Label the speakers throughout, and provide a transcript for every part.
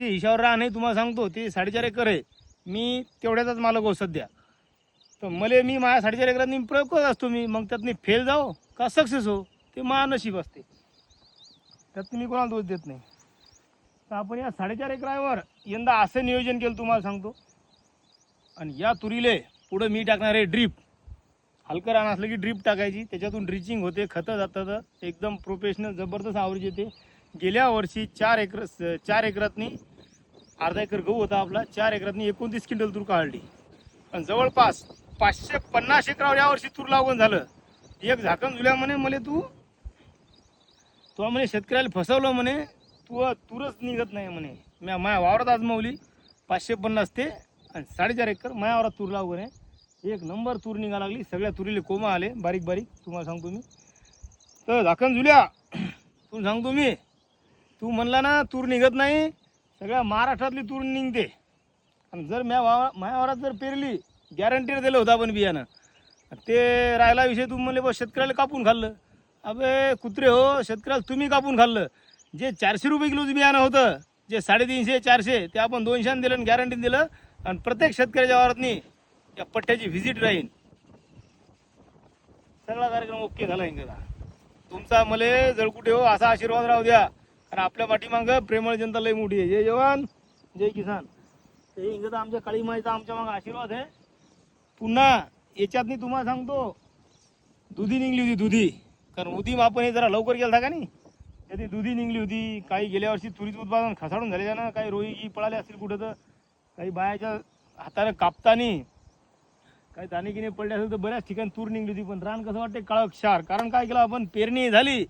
Speaker 1: ते हिशावर राह नाही तुम्हाला सांगतो ते 4.5 एकर आहे. मी तेवढ्याचाच मालक हो सध्या. तर मला मी माझ्या 4.5 एकरात मी प्रयोग करत असतो मी. मग त्यात मी फेल जाऊ का सक्सेस हो ते माझं नशीब असते. त्यात मी कोणाला दोष देत नाही. तर आपण या 4.5 एकरावर यंदा असं नियोजन केलं तुम्हाला सांगतो. आणि या तुरीले पुढं मी टाकणार आहे ड्रीप. हलकं रान असलं की ड्रीप टाकायची, त्याच्यातून ड्रिचिंग होते, खतं जातात, एकदम प्रोफेशनल जबरदस्त आवरेज येते. गेल्या वर्षी 4 एकरातनी अर्धा एकर गहू होता आपला, 4 एकरातनी 29 क्विंटल तूर काढली. आणि जवळपास 550 एकरावर यावर्षी तूर लागवण झालं. एक झाकण जुल्या म्हणे मला तू म्हणे शेतकऱ्याला फसवलं म्हणे, तू तूरच निघत नाही म्हणे. मी माझ्या वावरात आजमावली 550 ते आणि 4.5 एकर माझ्या वावरात तूर लागवण आहे. एक नंबर तूर निघा लागली. सगळ्या तुरीले कोमा आले बारीक बारीक तुम्हाला सांगतो मी. तर झाकण जुल्या तू सांगतो मी, तू म्हणला ना तूर निघत नाही, सगळ्या महाराष्ट्रातली तूर निघते. आणि जर माझ्या वावरात जर पेरली गॅरंटीर दिलं होतं आपण बियाणं. ते राहिला विषय तू म्हणले बस शेतकऱ्याला कापून खाल्लं. अबे कुत्रे हो, शेतकऱ्याला तुम्ही कापून खाल्लं. जे 400 रुपये किलोचं बियाणं होतं, जे 350 400 ते आपण 200 दिलं आणि गॅरंटीन दिलं. आणि प्रत्येक शेतकऱ्याच्या वावरातनी या पट्ट्याची व्हिजिट राहील. सगळा कार्यक्रम ओके झाला इंग्रजा. तुमचा मले जळकुटे हो असा आशीर्वाद राहू द्या. कारण आपल्या पाठीमागं प्रेमळ जनता लई मोठी आहे. जय जवान जय किसान. ते इंग्रजा आमच्या काळी माईचा आमच्या मागं आशीर्वाद आहे. पुन्हा याच्यातनी तुम्हाला सांगतो दुधी निघली होती दुधी. कारण उदी आपण हे जरा लवकर गेला का नाही, त्याची दुधी निघली होती. काही गेल्या वर्षी तुरीचं उत्पादन खसाडून झाले ना, काही रोई पळाले असतील कुठं, तर काही बायाच्या हाताने कापतानी काही दाणे पडले असेल तर बऱ्याच ठिकाणी तूर निघली होती. पण रान कसं वाटते काळं क्षार. कारण काय केलं आपण, पेरणी झाली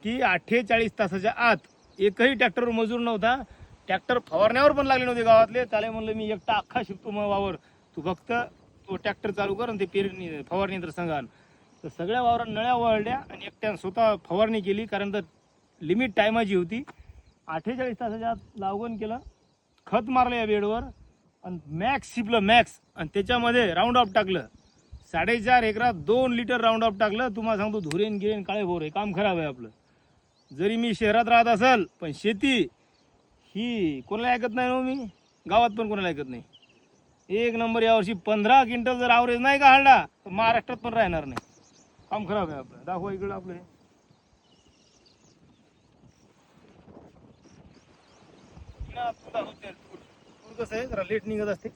Speaker 1: की 48 तासाच्या आत एकही ट्रॅक्टरवर मजूर नव्हता. ट्रॅक्टर फवारण्यावर पण लागले नव्हते गावातले. त्याला म्हणलं मी एकटा अख्खा शिकतो मग वावर, तू फक्त तो ट्रॅक्टर चालू कर आणि ते पेरणी फवारणी तर सांगाल. तर सगळ्या वावरात नळ्या वळल्या आणि एकट्यानं स्वतः फवारणी केली. कारण तर लिमिट टायमाची होती. 48 तासाच्या आत लागवण केलं, खत मारलं या बेडवर आणि मॅक्स शिपलं मॅक्स. आणि त्याच्यामध्ये राऊंड ऑफ टाकलं. 4.5 एकरात 2 लिटर राऊंड ऑफ टाकलं. तुम्हाला सांगतो धुरेन गिरेन काळे भोर आहे, काम खराब आहे आपलं. जरी मी शहरात राहत असेल पण शेती ही कोणाला ऐकत नाही ना. मी गावात पण कोणाला ऐकत नाही. एक नंबर. यावर्षी 15 क्विंटल जर ॲव्हरेज नाही का हाडला तर महाराष्ट्रात पण राहणार नाही. काम खराब आहे आपलं. दाखवा इकडं आपलं हे. तूर कसं आहे जरा लेट निघत असते.